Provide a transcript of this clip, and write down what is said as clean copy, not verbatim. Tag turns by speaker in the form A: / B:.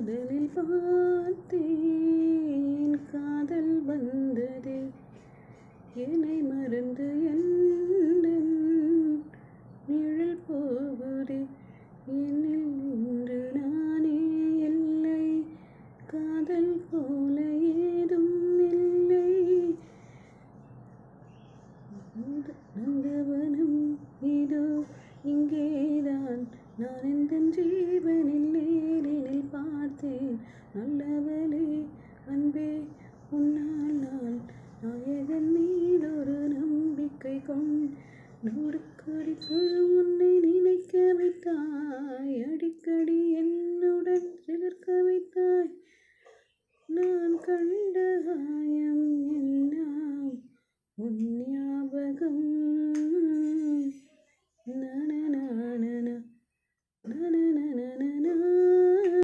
A: முதலில் பார்த்தேன் காதல் வந்ததே என்னை மறந்து எந்தன் நிழல் போகுதே என்னில் இன்று நானே இல்லை காதல் போல ஏதும் இல்லை நந்தவனம் இதோ இங்கேதான் நான் எந்தன் ஜீவனில் நேரினில் பார்த்தேன் நல்லவளே அன்பே உன்னால் நான் நாயகன் மீதொரு நம்பிக்கை நொடுக்கடிக்குள் உன்னை நினைக்க வைத்தாய் அடிக்கடி என்னுடன் சிலிர்க்க வைத்தாய் நான் கண்ட